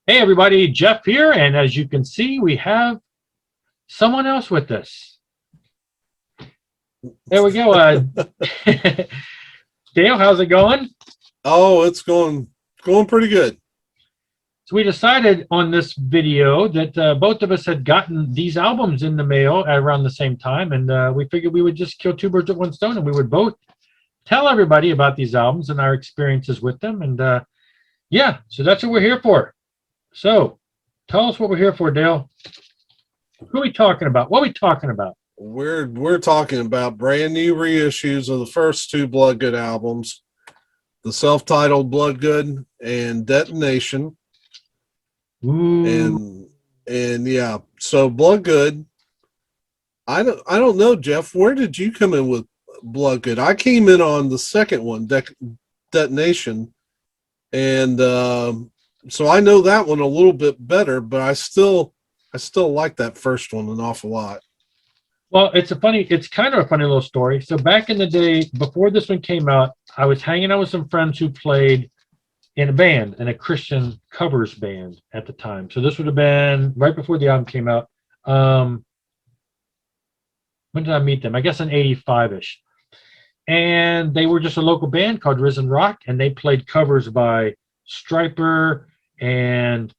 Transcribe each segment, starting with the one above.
Hey everybody, Jeff here, and as you can see, we have someone else with us. There we go. Dale, how's it going? Oh, it's going pretty good. So we decided on this video that both of us had gotten these albums in the mail at around the same time, and we figured we would just kill two birds with one stone, and we would both tell everybody about these albums and our experiences with them. And yeah, so that's what we're here for. So tell us what we're here for, Dale. Who are we talking about? What are we talking about? We're talking about brand new reissues of the first two Bloodgood albums, the self-titled Bloodgood and Detonation. Ooh. And yeah, so Bloodgood. I don't know, Jeff. Where did you come in with Bloodgood? I came in on the second one, Detonation, and so I know that one a little bit better. But I still like that first one an awful lot. Well, it's kind of a funny little story. So back in the day, before this one came out, I was hanging out with some friends who played in a band, in a Christian covers band at the time. So this would have been right before the album came out. When did I meet them? I guess in 85-ish. And they were just a local band called Risen Rock, and they played covers by Striper and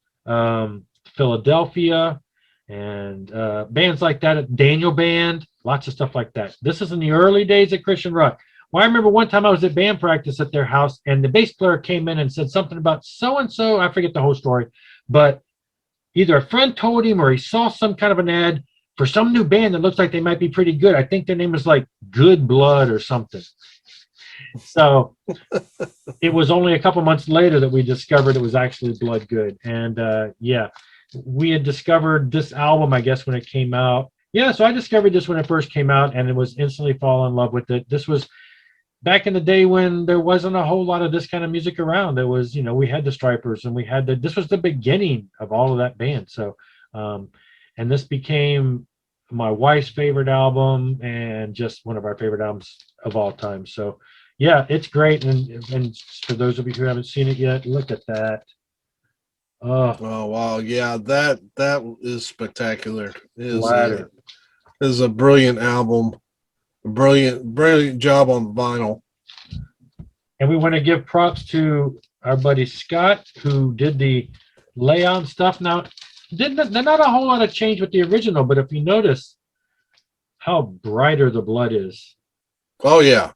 Philadelphia and bands like that, Daniel Band, lots of stuff like that. This is in the early days of Christian rock. Well, I remember one time I was at band practice at their house, and the bass player came in and said something about so-and-so. I forget the whole story, but either a friend told him or he saw some kind of an ad for some new band that looks like they might be pretty good. I think their name is like Good Blood or something. So it was only a couple months later that we discovered it was actually Bloodgood. And yeah, we had discovered this album, I guess, when it came out. Yeah, so I discovered this when it first came out, and it was instantly fall in love with it. This was back in the day when there wasn't a whole lot of this kind of music around. There was, we had the Stripers, and we had this was the beginning of all of that band. So, and this became my wife's favorite album and just one of our favorite albums of all time. So, yeah, it's great. And for those of you who haven't seen it yet, look at that. Oh wow, yeah, that is spectacular. It is a brilliant album, brilliant job on the vinyl. And we want to give props to our buddy Scott, who did the layout stuff. Now, there's not a whole lot of change with the original, but if you notice how brighter the blood is. Oh yeah,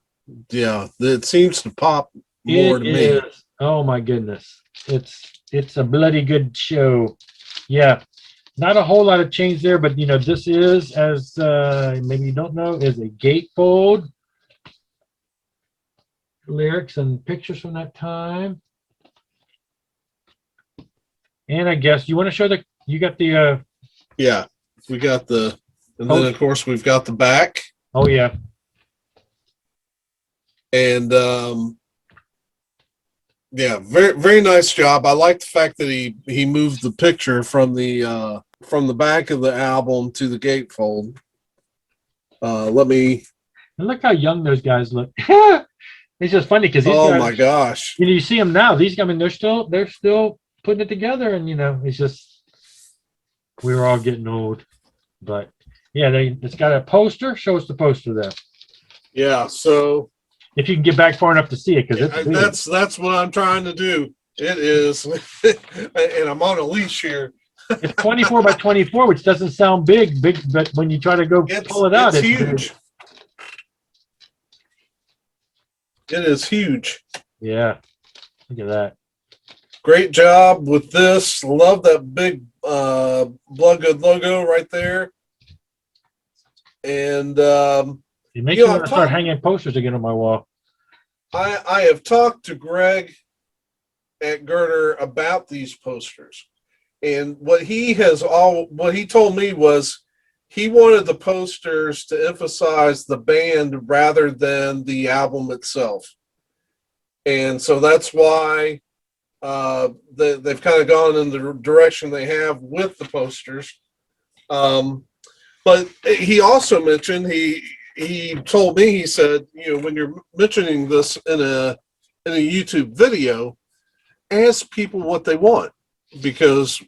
it seems to pop more to me. Oh my goodness, it's a bloody good show. Yeah, not a whole lot of change there, but this is, as maybe you don't know, is a gatefold. Lyrics and pictures from that time. And I guess you want to show you got the yeah, we got and then of course we've got the back. Oh yeah. And yeah, very very nice job. I like the fact that he moved the picture from the back of the album to the gatefold. And look how young those guys look. It's just funny because oh my gosh, you see them now. These, I mean, they're still putting it together, and it's just we're all getting old. But yeah, it's got a poster. Show us the poster there. Yeah, so if you can get back far enough to see it, because that's what I'm trying to do. It is, and I'm on a leash here. It's 24 by 24, which doesn't sound big, but when you try to go pull it out, it's huge. Big. It is huge. Yeah, look at that. Great job with this. Love that big Bloodgood logo right there. And it makes me want to start hanging posters again on my wall. I have talked to Greg at Girder about these posters, and what he told me was he wanted the posters to emphasize the band rather than the album itself. And so that's why they've kind of gone in the direction they have with the posters. But he also mentioned, he told me, he said, when you're mentioning this in a YouTube video, ask people what they want. because,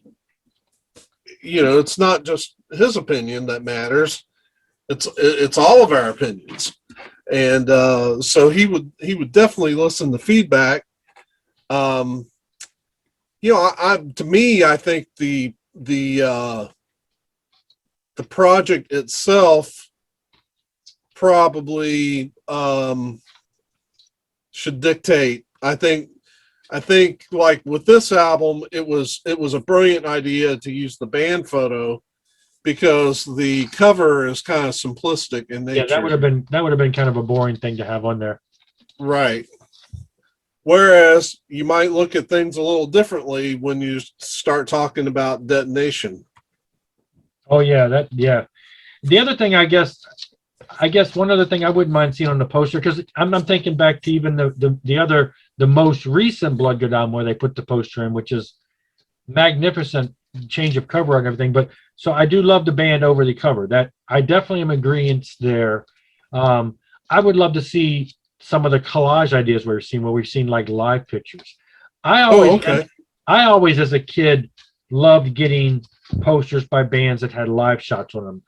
you know, it's not just his opinion that matters. It's all of our opinions. And so he would definitely listen to feedback. You know, to me, I think the project itself probably should dictate. I think like with this album, it was a brilliant idea to use the band photo because the cover is kind of simplistic in nature. Yeah, that would have been kind of a boring thing to have on there. Right. Whereas you might look at things a little differently when you start talking about detonation. Oh yeah, yeah. The other thing, I guess one other thing I wouldn't mind seeing on the poster, because I'm thinking back to even the most recent Bloodgood album where they put the poster in, which is magnificent change of cover and everything. But so I do love the band over the cover. That I definitely am agreeing there. I would love to see some of the collage ideas we've seen like live pictures. I always as a kid loved getting posters by bands that had live shots on them.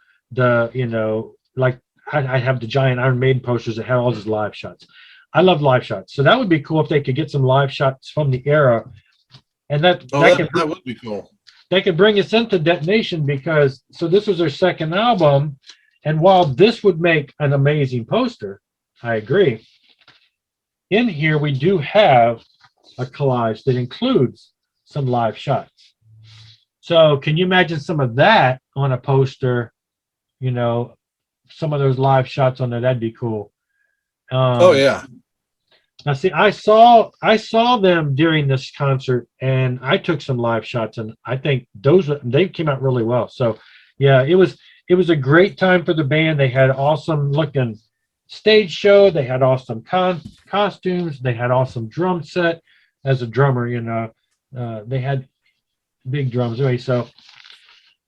Like I have the giant Iron Maiden posters that had all these live shots. I love live shots. So that would be cool if they could get some live shots from the era. And that would be cool. They could bring us into Detonation, because so this was their second album. And while this would make an amazing poster, I agree. In here, we do have a collage that includes some live shots. So can you imagine some of that on a poster? You know, some of those live shots on there, that'd be cool. Oh yeah. Now see, I saw them during this concert, and I took some live shots, and I think they came out really well. So yeah, it was a great time for the band. They had awesome looking stage show. They had awesome costumes. They had awesome drum set. As a drummer, they had big drums anyway. So,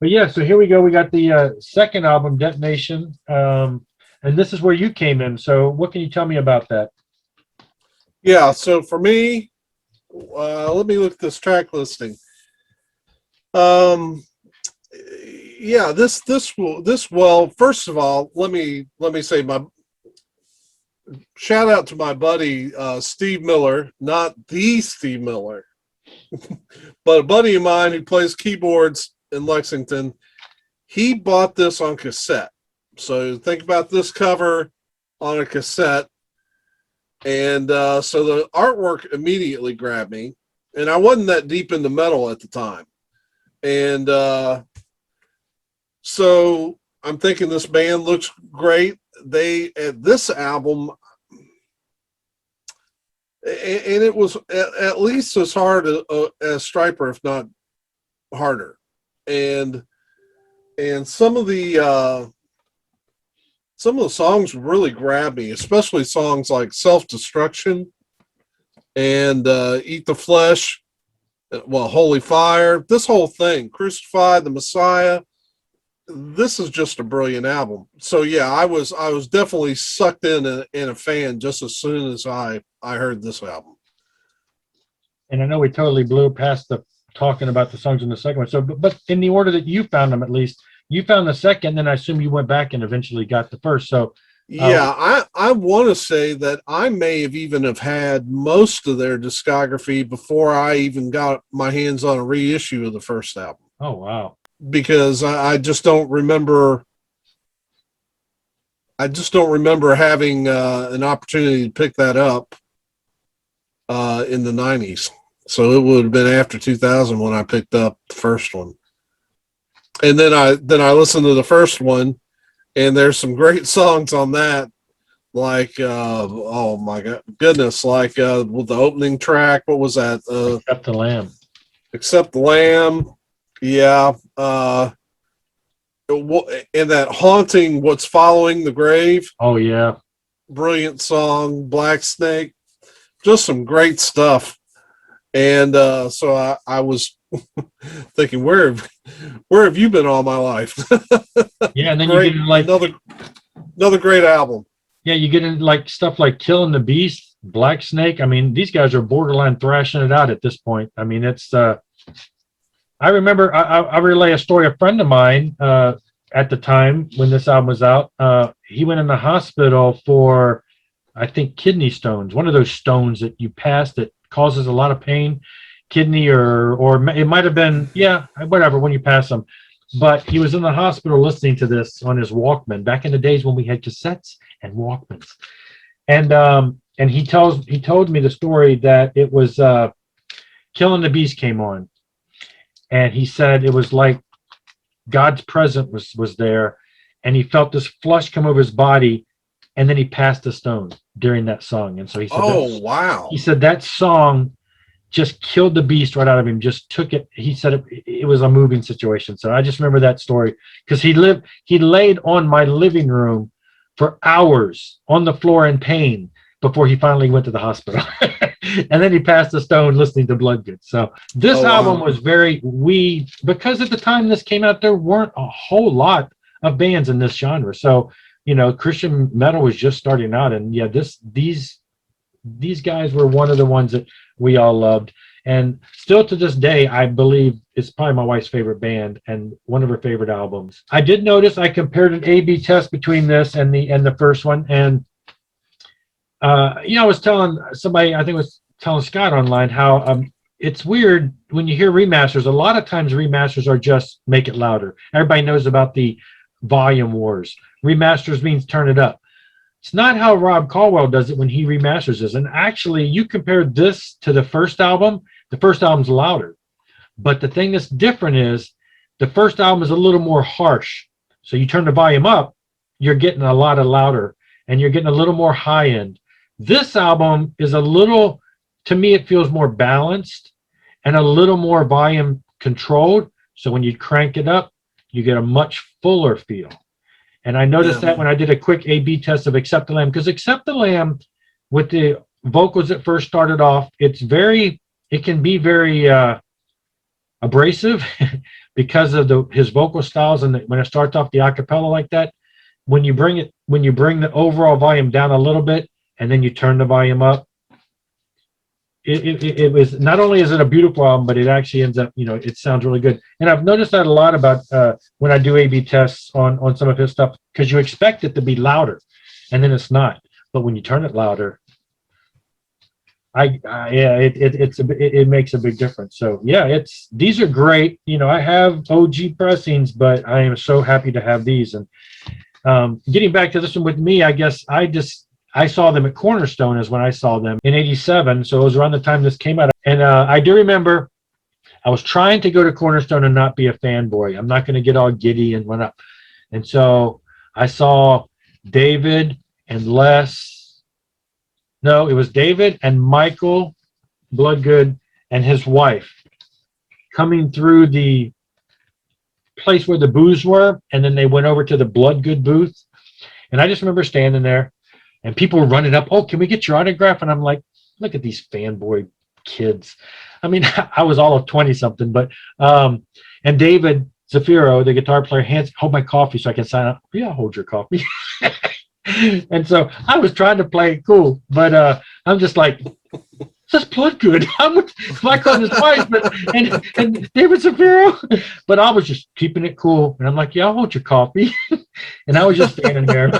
but yeah, so here we go. We got the second album, Detonation, and this is where you came in. So what can you tell me about that? Yeah, so for me, let me look at this track listing. Yeah, well, first of all, let me say my shout out to my buddy Steve Miller, not the Steve Miller, but a buddy of mine who plays keyboards in Lexington. He bought this on cassette. So think about this cover on a cassette. And so the artwork immediately grabbed me, and I wasn't that deep into metal at the time. And so I'm thinking this band looks great. This album, and it was at least as hard as Striper, if not harder. And some of the songs really grabbed me, especially songs like Self-Destruction and Eat the Flesh, well, Holy Fire, this whole thing, Crucified, The Messiah. This is just a brilliant album. So yeah, I was definitely sucked in and a fan just as soon as I heard this album. And I know we totally blew past the talking about the songs in the second one. So, but in the order that you found them, at least you found the second, then I assume you went back and eventually got the first. So yeah, I want to say that I may have even have had most of their discography before I even got my hands on a reissue of the first album. Oh wow. Because I just don't remember. I just don't remember having an opportunity to pick that up in the 90s. So it would have been after 2000 when I picked up the first one. And then I listened to the first one, and there's some great songs on that, like oh my goodness, like with the opening track. What was that? Except the Lamb. Except the Lamb. Yeah. And that haunting, What's Following the Grave. Oh yeah. Brilliant song. Black Snake. Just some great stuff. And so I was thinking, where have you been all my life? Yeah, and then you get like another great album. Yeah, you get in like stuff like Killing the Beast, Black Snake. I mean, these guys are borderline thrashing it out at this point. I mean, it's I remember I relay a story. A friend of mine at the time when this album was out, he went in the hospital for, I think, kidney stones. One of those stones that you pass that causes a lot of pain, kidney or it might have been, yeah, whatever, when you pass them. But he was in the hospital listening to this on his Walkman back in the days when we had cassettes and Walkmans. And he told me the story that it was Killing the Beast came on. And he said it was like God's presence was there, and he felt this flush come over his body, and then he passed the stone during that song. And so he said, "Oh wow!" He said that song just killed the beast right out of him. Just took it. He said it was a moving situation. So I just remember that story because he laid on my living room for hours on the floor in pain before he finally went to the hospital. And then he passed the stone listening to Bloodgood. So this album was because at the time this came out, there weren't a whole lot of bands in this genre. So, Christian metal was just starting out. And yeah, these guys were one of the ones that we all loved. And still to this day, I believe it's probably my wife's favorite band and one of her favorite albums. I did notice I compared an A/B test between this and the first one. And I was telling somebody, I think it was telling Scott online, how it's weird when you hear remasters. A lot of times remasters are just make it louder. Everybody knows about the volume wars. Remasters means turn it up. It's not how Rob Caldwell does it when he remasters this. And actually, you compare this to the first album's louder. But the thing that's different is the first album is a little more harsh. So you turn the volume up, you're getting a lot of louder, and you're getting a little more high end. This album is a little, to me, it feels more balanced and a little more volume controlled. So when you crank it up, you get a much fuller feel. And I noticed that when I did a quick A/B test of Accept the Lamb, because Accept the Lamb, with the vocals that first started off, it can be very abrasive because of his vocal styles. And when it starts off the acapella like that, when you bring the overall volume down a little bit, and then you turn the volume up, it was, not only is it a beautiful album, but it actually ends up, it sounds really good. And I've noticed that a lot about when I do A/B tests on some of his stuff, because you expect it to be louder, and then it's not. But when you turn it louder, it makes a big difference. So yeah, these are great. I have OG pressings, but I am so happy to have these. And getting back to this one with me, I guess I saw them at Cornerstone is when I saw them in '87. So it was around the time this came out. And I do remember I was trying to go to Cornerstone and not be a fanboy. I'm not going to get all giddy and run up. And so I saw David and Les. No, it was David and Michael Bloodgood and his wife coming through the place where the booths were. And then they went over to the Bloodgood booth. And I just remember standing there. And people were running up, "Oh, can we get your autograph?" And I'm like, look at these fanboy kids. I mean, I was all of 20-something, but, and David Zafiro, the guitar player, hold my coffee so I can sign up. "Yeah, I'll hold your coffee." And so I was trying to play it cool, but I'm just like, "This Bloodgood." I'm with Michael and his wife, and David Zafiro. But I was just keeping it cool. And I'm like, "Yeah, I'll hold your coffee." And I was just standing there.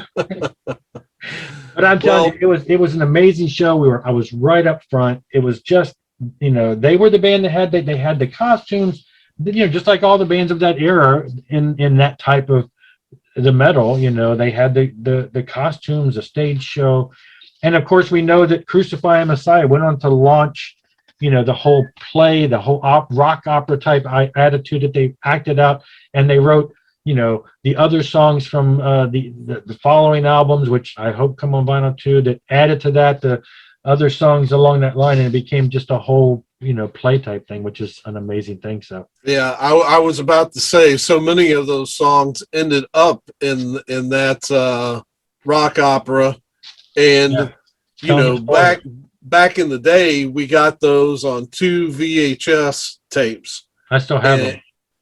But I'm telling you, it was an amazing show. I was right up front. It was just, they were the band that they had the costumes, just like all the bands of that era in that type of the metal. They had the costumes, the stage show, and of course we know that Crucify a Messiah went on to launch, the whole play, the whole rock opera type attitude that they acted out, and they wrote. The other songs from the following albums, which I hope come on vinyl too, that added to that, the other songs along that line, and it became just a whole, play type thing, which is an amazing thing. So yeah, I was about to say, so many of those songs ended up in that rock opera, and back in the day, we got those on 2 VHS tapes. I still have them,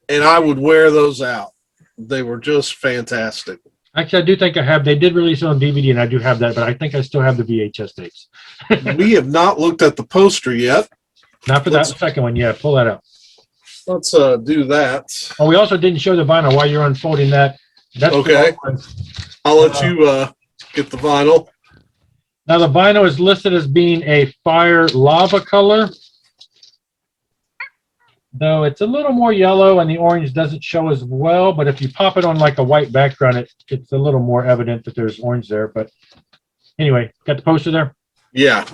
and I would wear those out. They were just fantastic. Actually, I do think I have. They did release it on DVD, and I do have that, but I think I still have the VHS tapes. We have not looked at the poster yet. Not for that second one. Yeah, pull that out. let's do that. Oh, we also didn't show the vinyl while you're unfolding that. That's Okay. I'll let you get the vinyl. Now the vinyl is listed as being a fire lava color, though it's a little more yellow and the orange doesn't show as well. But if you pop it on like a white background, it's a little more evident that there's orange there. But anyway, got the poster there? Yeah.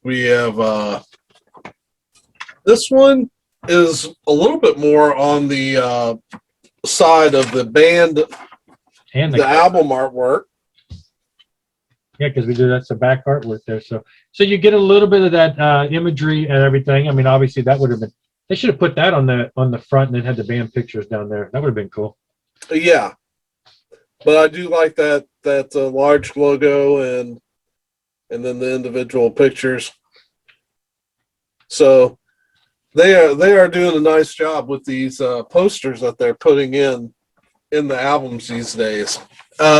We have this one is a little bit more on the side of the band and the album artwork. Yeah, because that's the back artwork there. So you get a little bit of that imagery and everything. I mean, obviously that would have been, they should have put that on the front and then had the band pictures down there. That would have been cool. Yeah, but I do like that large logo and then the individual pictures. So they are doing a nice job with these posters that they're putting in the albums these days.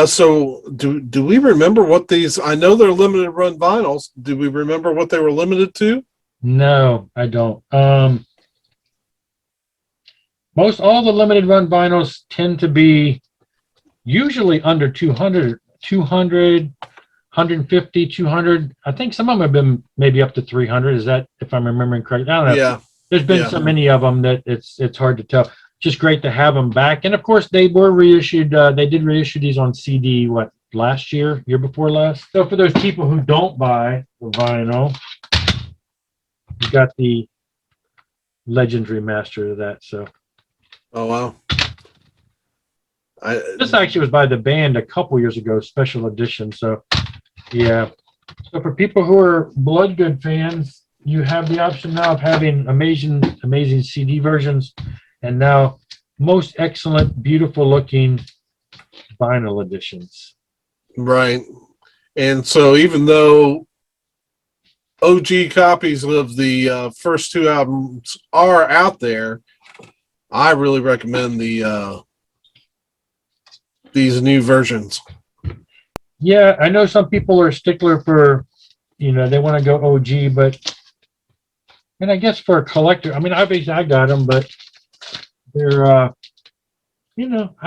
So do we remember what these? I know they're limited run vinyls. Do we remember what they were limited to? No, I don't. All the limited run vinyls tend to be usually under 200, 150, 200. I think some of them have been maybe up to 300. Is that, if I'm remembering correctly? I don't know. Yeah. There's been so many of them that it's hard to tell. Just great to have them back. And of course, they were reissued. They did reissue these on CD, last year before last. So for those people who don't buy the vinyl, you got the Legends remaster of that. So. Oh, wow. This actually was by the band a couple years ago, special edition. So, yeah. So for people who are Bloodgood fans, you have the option now of having amazing CD versions, and now most excellent, beautiful looking vinyl editions. Right. And so even though OG copies of the first two albums are out there, I really recommend these new versions. Yeah, I know some people are a stickler for, they want to go OG, and I guess for a collector, I mean, obviously I got them, but they're, I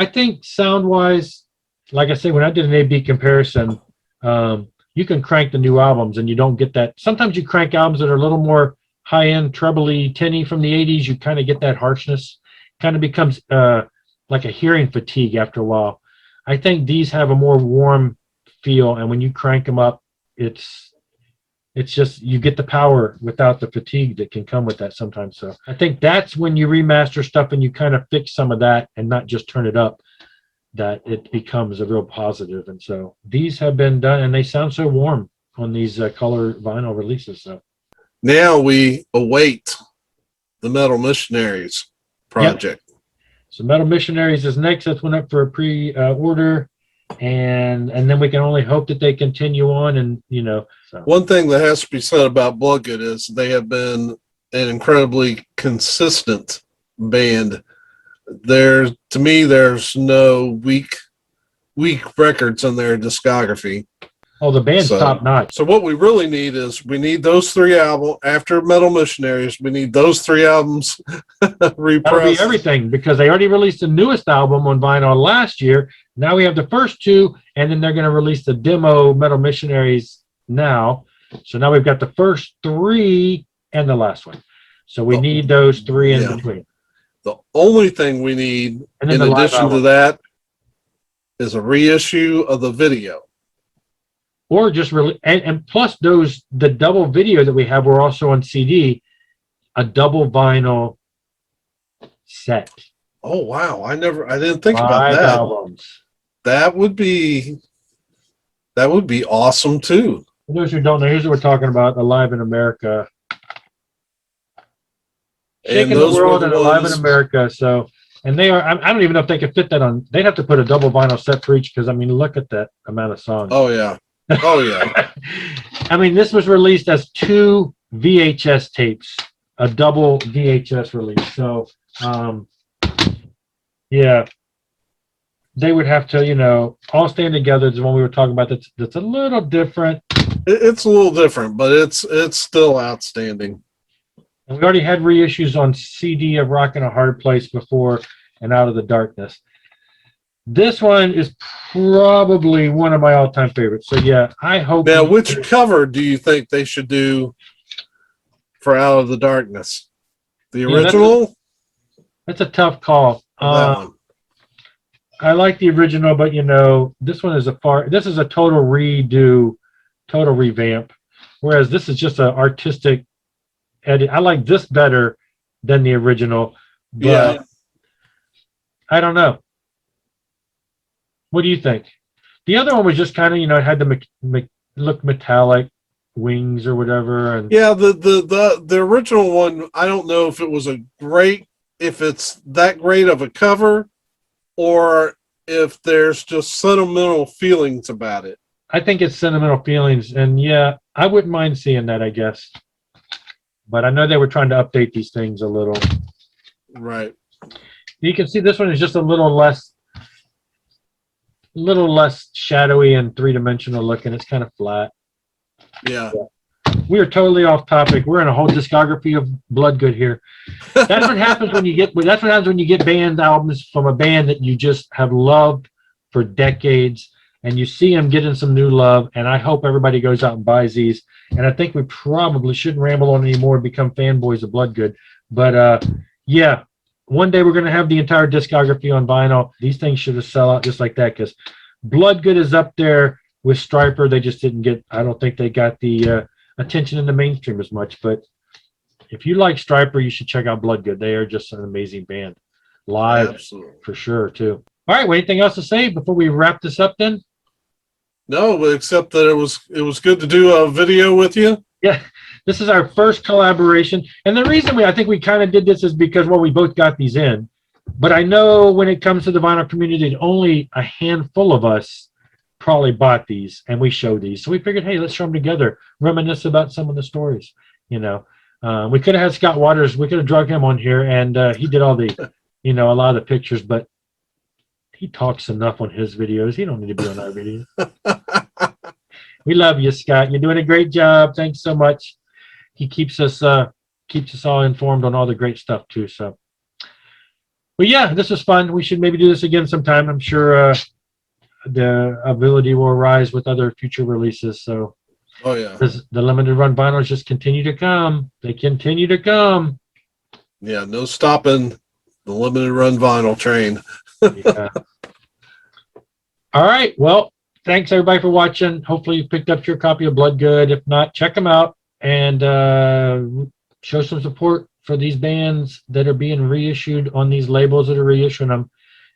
think sound-wise, like I say, when I did an A-B comparison, you can crank the new albums and you don't get that. Sometimes you crank albums that are a little more high-end, trebly, tinny from the 80s, you kind of get that harshness. Kind of becomes like a hearing fatigue after a while. I think these have a more warm feel, and when you crank them up, it's just, you get the power without the fatigue that can come with that sometimes. So I think that's when you remaster stuff and you kind of fix some of that and not just turn it up, that it becomes a real positive. And so these have been done, and they sound so warm on these color vinyl releases. So now we await the Metal Missionaries project. Yep. So Metal Missionaries is next. That's went up for a pre-order, and then we can only hope that they continue on. And so. One thing that has to be said about Bloodgood is they have been an incredibly consistent band. To me, there's no weak records in their discography. Oh, the band's top notch. So what we really need is those three albums after Metal Missionaries. We need those three albums repressed. That'll be everything, because they already released the newest album on vinyl last year. Now we have the first two, and then they're going to release the demo Metal Missionaries now. So now we've got the first three and the last one. So we need those three in between. The only thing we need in addition to that is a reissue of the video. Or just really, and plus the double video that we have were also on CD, a double vinyl set. Oh wow! I didn't think about that. 5 albums. That would be awesome too. For those who don't know, here's what we're talking about: Alive in America, Shaking the World and Alive in America. So, and they are. I don't even know if they could fit that on. They'd have to put a double vinyl set for each, because I mean, look at that amount of songs. Oh yeah. Oh yeah. I mean, this was released as 2 VHS tapes, a double VHS release. So, yeah, they would have to, all stand together. Is the one we were talking about. That's a little different. It's a little different, but it's still outstanding. And we already had reissues on CD of Rock in a Hard Place before and Out of the Darkness. This one is probably one of my all-time favorites. So yeah, I hope. Now, which cover do you think they should do for Out of the Darkness? The original? That's a tough call. That one. I like the original, but this one is this is a total redo, total revamp. Whereas this is just an artistic edit. I like this better than the original, but Yeah. I don't know. What do you think? The other one was just kind of, it had the look metallic wings or whatever. And Yeah, the original one, I don't know if it's that great of a cover, or if there's just sentimental feelings about it. I think it's sentimental feelings, and yeah, I wouldn't mind seeing that, I guess. But I know they were trying to update these things a little. Right. You can see this one is just a little less shadowy and three-dimensional looking. It's kind of flat. Yeah. We are totally off topic. We're in a whole discography of Bloodgood here. That's what happens when you get band albums from a band that you just have loved for decades, and you see them getting some new love. And I hope everybody goes out and buys these. And I think we probably shouldn't ramble on anymore and become fanboys of Bloodgood. But yeah, one day we're going to have the entire discography on vinyl. These things should have sell out just like that, because Bloodgood is up there with Stryper. They just didn't get, I don't think they got the attention in the mainstream as much. But if you like Stryper, you should check out Bloodgood. They are just an amazing band. Live, absolutely, for sure, too. All right, well, anything else to say before we wrap this up then? No, except that it was good to do a video with you. Yeah, this is our first collaboration. And the reason I think we kind of did this is because, well, we both got these in. But I know when it comes to the vinyl community, only a handful of us probably bought these, and we show these. So we figured, hey, let's show them together, reminisce about some of the stories. We could have had Scott Waters. We could have drug him on here, and he did all the, a lot of the pictures. But he talks enough on his videos. He don't need to be on our videos. We love you, Scott. You're doing a great job. Thanks so much. He keeps us all informed on all the great stuff too. So, but yeah, this was fun. We should maybe do this again sometime. I'm sure the ability will arise with other future releases. So, oh yeah, the limited run vinyls just continue to come. They continue to come. Yeah, no stopping the limited run vinyl train. Yeah. All right. Well, thanks everybody for watching. Hopefully you picked up your copy of Bloodgood. If not, check them out and show some support for these bands that are being reissued on these labels that are reissuing them.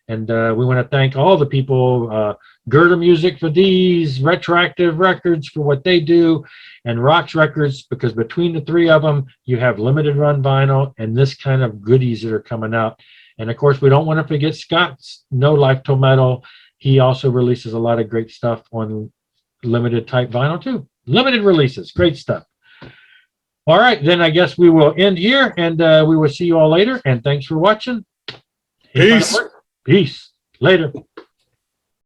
And we want to thank all the people, Girder Music for these, Retroactive Records for what they do, and Rocks Records, because between the three of them, you have limited run vinyl and this kind of goodies that are coming out. And of course, we don't want to forget Scott's No Life Till Metal. He also releases a lot of great stuff on limited type vinyl too. Limited releases, great stuff. All right, then I guess we will end here, and we will see you all later. And thanks for watching. Peace. Peace. Later.